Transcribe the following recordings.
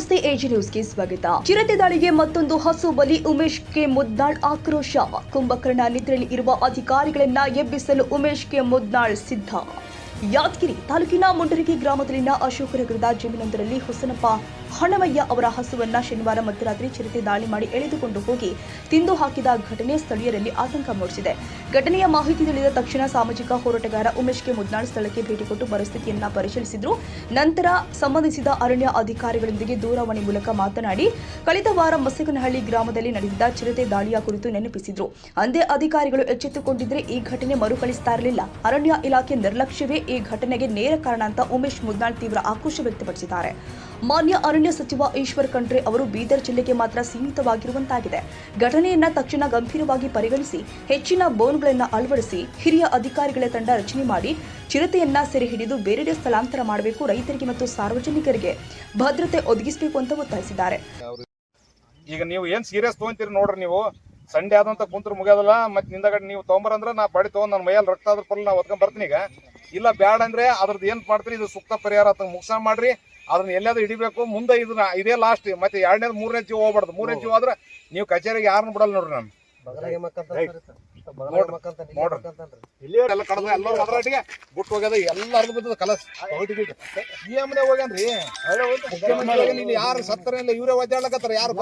ನಮಸ್ತೆ ಎಜಿ ನ್ಯೂಸ್ಗೆ ಸ್ವಾಗತ. ಚಿರತೆ ದಾಳಿಗೆ ಮತ್ತೊಂದು ಹಸು ಬಲಿ. ಉಮೇಶ್ಗೆ ಮುದ್ನಾಳ್ ಆಕ್ರೋಶ. ಕುಂಭಕರ್ಣ ನಿದ್ರೆಯಲ್ಲಿ ಇರುವ ಅಧಿಕಾರಿಗಳನ್ನ ಎಬ್ಬಿಸಲು ಉಮೇಶ್ಗೆ ಮುದ್ನಾಳ್ ಸಿದ್ಧ. ಯಾದಗಿರಿ ತಾಲೂಕಿನ ಮುಂಡರಗಿ ಗ್ರಾಮದಲ್ಲಿನ ಅಶೋಕನಗರದ ಜಮೀನೊಂದರಲ್ಲಿ ಹೊಸನಪ್ಪ ಹಣಮಯ್ಯ ಅವರ ಹಸುವನ್ನ ಶನಿವಾರ ಮಧ್ಯರಾತ್ರಿ ಚಿರತೆ ದಾಳಿ ಮಾಡಿ ಎಳೆದುಕೊಂಡು ಹೋಗಿ ತಿಂದು ಹಾಕಿದ ಘಟನೆ ಸ್ಥಳೀಯರಲ್ಲಿ ಆತಂಕ ಮೂಡಿಸಿದೆ. ಘಟನೆಯ ಮಾಹಿತಿ ತಿಳಿದ ತಕ್ಷಣ ಸಾಮಾಜಿಕ ಹೋರಾಟಗಾರ ಉಮೇಶ್ಗೆ ಮುದ್ನಾಳ್ ಸ್ಥಳಕ್ಕೆ ಭೇಟಿ ಕೊಟ್ಟು ಪರಿಸ್ಥಿತಿಯನ್ನ ಪರಿಶೀಲಿಸಿದ್ರು. ನಂತರ ಸಂಬಂಧಿಸಿದ ಅರಣ್ಯ ಅಧಿಕಾರಿಗಳೊಂದಿಗೆ ದೂರವಾಣಿ ಮೂಲಕ ಮಾತನಾಡಿ ಕಳೆದ ವಾರ ಮಸಗನಹಳ್ಳಿ ಗ್ರಾಮದಲ್ಲಿ ನಡೆದಿದ್ದ ಚಿರತೆ ದಾಳಿಯ ಕುರಿತು ನೆನಪಿಸಿದ್ರು. ಅಂದೇ ಅಧಿಕಾರಿಗಳು ಎಚ್ಚೆತ್ತುಕೊಂಡಿದ್ರೆ ಈ ಘಟನೆ ಮರುಕಳಿಸ್ತಾ ಇರಲಿಲ್ಲ. ಅರಣ್ಯ ಇಲಾಖೆ ನಿರ್ಲಕ್ಷ್ಯವೇ ಈ ಘಟನೆಗೆ ನೇರ ಕಾರಣ ಅಂತ ಉಮೇಶ್ ಮುದ್ನಾಳ್ ತೀವ್ರ ಆಕ್ರೋಶ ವ್ಯಕ್ತಪಡಿಸಿದ್ದಾರೆ. ಮಾನ್ಯ ಅರಣ್ಯ ಸಚಿವ ಈಶ್ವರ್ ಖಂಡ್ರೆ ಅವರು ಬೀದರ್ ಜಿಲ್ಲೆಗೆ ಮಾತ್ರ ಸೀಮಿತವಾಗಿರುವಂತಾಗಿದೆ. ಘಟನೆಯನ್ನ ತಕ್ಷಣ ಗಂಭೀರವಾಗಿ ಪರಿಗಣಿಸಿ ಹೆಚ್ಚಿನ ಬೋನ್ಗಳನ್ನು ಅಳವಡಿಸಿ ಹಿರಿಯ ಅಧಿಕಾರಿಗಳ ತಂಡ ರಚನೆ ಮಾಡಿ ಚಿರತೆಯನ್ನ ಸೆರೆ ಹಿಡಿದು ಬೇರೆಡೆ ಸ್ಥಳಾಂತರ ಮಾಡಬೇಕು. ರೈತರಿಗೆ ಮತ್ತು ಸಾರ್ವಜನಿಕರಿಗೆ ಭದ್ರತೆ ಒದಗಿಸಬೇಕು ಅಂತ ಒತ್ತಾಯಿಸಿದ್ದಾರೆ. ಈಗ ನೀವು ಏನ್ ಸೀರಿಯಸ್ ತಗೊಂತೀರಿ ನೋಡ್ರಿ, ನೀವು ಸಂಡೆ ಆದಂತ ಕುಂತ್ರ ಮುಗಿಯೋದಲ್ಲ. ಮತ್ತೆ ನಿಂದಗಡೆ ನೀವು ತೊಗೊಂಬರಂದ್ರೆ ನಾ ಬಾಡಿ ತಗೊಂಡ್ ನನ್ನ ಮೈಯಲ್ಲಿ ರಕ್ತ ಆದ್ರ ಪಲ್ಲ ನಾ ಒದ್ಕೊಂಡ್ ಬರ್ತೀನಿ. ಈಗ ಇಲ್ಲ ಬ್ಯಾಡ ಅಂದ್ರೆ ಅದ್ರದ್ದು ಏನ್ ಮಾಡ್ತೀರಿ, ಇದು ಸೂಕ್ತ ಪರಿಹಾರ ಅಂತ ಮುಗಿಸ ಮಾಡ್ರಿ. ಅದನ್ನ ಎಲ್ಲಾದ್ರೂ ಹಿಡಿಬೇಕು. ಮುಂದೆ ಇದನ್ನ ಇದೇ ಲಾಸ್ಟ್, ಮತ್ತೆ 2ನೇ 3ನೇ ಜೀವ ಹೋಗ್ಬಾರ್ದು. 3ನೇ ಜೀವ ಆದ್ರೆ ನೀವು ಕಚೇರಿಗೆ ಯಾರನ್ನ ಬಿಡಲ್ಲ ನೋಡ್ರಿ. ನಾನು ಎಲ್ಲ ಕಡದ ಎಲ್ಲರೂ ಅದರಾಟಿಗೆ ಬಿಟ್ಟು ಹೋಗ್ಯದ, ಎಲ್ಲಾರ್ದು ಬಿದ್ದದ ಕಲಸ್ ಸಿಎಂನೇ ಹೋಗ್ಯಾನ್ರಿ. ಇಲ್ಲಿ ಯಾರು ಸತ್ತರ ಇಲ್ಲ, ಇವರೇ ಒದ್ದಾಡ್ಲಕತ್ತಾರ. ಯಾರು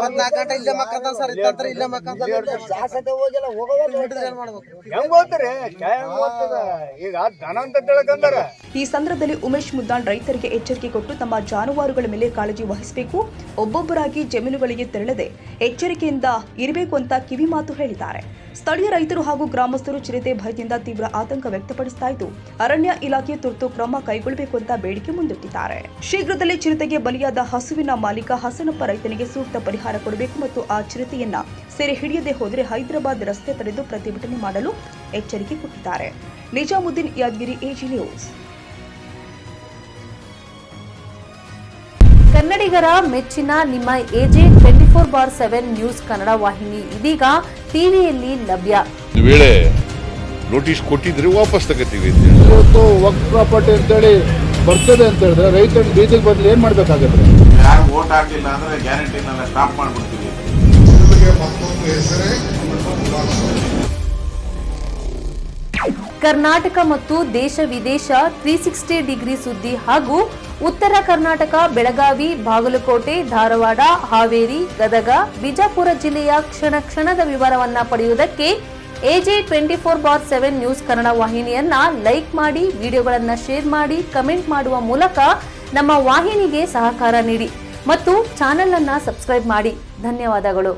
ಈಗ ದನ ಅಂತ ತಿಳ್ಕಂದಾರ. ಈ ಸಂದರ್ಭದಲ್ಲಿ ಉಮೇಶ್ ಮುದ್ನಾಳ್ ರೈತರಿಗೆ ಎಚ್ಚರಿಕೆ ಕೊಟ್ಟು ತಮ್ಮ ಜಾನುವಾರುಗಳ ಮೇಲೆ ಕಾಳಜಿ ವಹಿಸಬೇಕು, ಒಬ್ಬೊಬ್ಬರಾಗಿ ಜಮೀನುಗಳಿಗೆ ತೆರಳದೆ ಎಚ್ಚರಿಕೆಯಿಂದ ಇರಬೇಕು ಅಂತ ಕಿವಿ ಮಾತು ಹೇಳಿದ್ದಾರೆ. ಸ್ಥಳೀಯ ರೈತರು ಹಾಗೂ ಗ್ರಾಮಸ್ಥರು ಚಿರತೆ ಭಯದಿಂದ ತೀವ್ರ ಆತಂಕ ವ್ಯಕ್ತಪಡಿಸ್ತಾ ಇದ್ದು ಅರಣ್ಯ ಇಲಾಖೆ ತುರ್ತು ಕ್ರಮ ಕೈಗೊಳ್ಳಬೇಕು ಅಂತ ಬೇಡಿಕೆ ಮುಂದಿಟ್ಟಿದ್ದಾರೆ. ಶೀಘ್ರದಲ್ಲೇ ಚಿರತೆಗೆ ಬಲಿಯಾದ ಹಸುವಿನ ಮಾಲೀಕ ಹಸನಪ್ಪ ರೈತನಿಗೆ ಸೂಕ್ತ ಪರಿಹಾರ ಕೊಡಬೇಕು ಮತ್ತು ಆ ಚಿರತೆಯನ್ನ ಸೆರೆ ಹಿಡಿಯದೆ ಹೋದರೆ ಹೈದರಾಬಾದ್ ರಸ್ತೆ ತಡೆದು ಪ್ರತಿಭಟನೆ ಮಾಡಲು ಎಚ್ಚರಿಕೆ ಕೊಟ್ಟಿದ್ದಾರೆ. Nizamuddin, Yadgiri, AG news. ಕನ್ನಡಿಗರ ಮೆಚ್ಚಿನ ನಿಮ್ಮ ಎಜೆ 24/7 ನ್ಯೂಸ್ ಕನ್ನಡ ವಾಹಿನಿ ಇದೀಗ ಟಿವಿಯಲ್ಲಿ ಲಭ್ಯ. ವೇಳೆ ನೋಟಿಸ್ ಕೊಟ್ಟಿದ್ರೆ ವಾಪಸ್ ತಗೋತೀವಿ. ಇವತ್ತು ವಕ್ಫ್ ಪ್ರಾಪರ್ಟಿ ಅಂತೇಳಿ ಬರ್ತದೆ ಅಂತ ಹೇಳಿದ್ರೆ ರೈತರ ಬೀದಿಗೆ ಬದಲು ಏನ್ ಮಾಡ್ಬೇಕಾಗತ್ತೆ? ಯಾರು ವೋಟ್ ಹಾಕಿಲ್ಲ ಅಂದ್ರೆ ಗ್ಯಾರಂಟಿನೆಲ್ಲ ಸ್ಟಾಪ್ ಮಾಡ್ಬಿಡ್ತೀವಿ. ಕರ್ನಾಟಕ ಮತ್ತು ದೇಶ ವಿದೇಶ 360 ಡಿಗ್ರಿ ಸುದ್ದಿ ಹಾಗೂ ಉತ್ತರ ಕರ್ನಾಟಕ, ಬೆಳಗಾವಿ, ಬಾಗಲಕೋಟೆ, ಧಾರವಾಡ, ಹಾವೇರಿ, ಗದಗ, ಬಿಜಾಪುರ ಜಿಲ್ಲೆಯ ಕ್ಷಣ ಕ್ಷಣದ ವಿವರವನ್ನ ಪಡೆಯುವುದಕ್ಕೆ ಎಜೆ 24/7 ನ್ಯೂಸ್ ಕನ್ನಡ ವಾಹಿನಿಯನ್ನ ಲೈಕ್ ಮಾಡಿ, ವಿಡಿಯೋಗಳನ್ನ ಶೇರ್ ಮಾಡಿ, ಕಮೆಂಟ್ ಮಾಡುವ ಮೂಲಕ ನಮ್ಮ ವಾಹಿನಿಗೆ ಸಹಕಾರ ನೀಡಿ ಮತ್ತು ಚಾನೆಲ್ ಅನ್ನ ಸಬ್ಸ್ಕ್ರೈಬ್ ಮಾಡಿ. ಧನ್ಯವಾದಗಳು.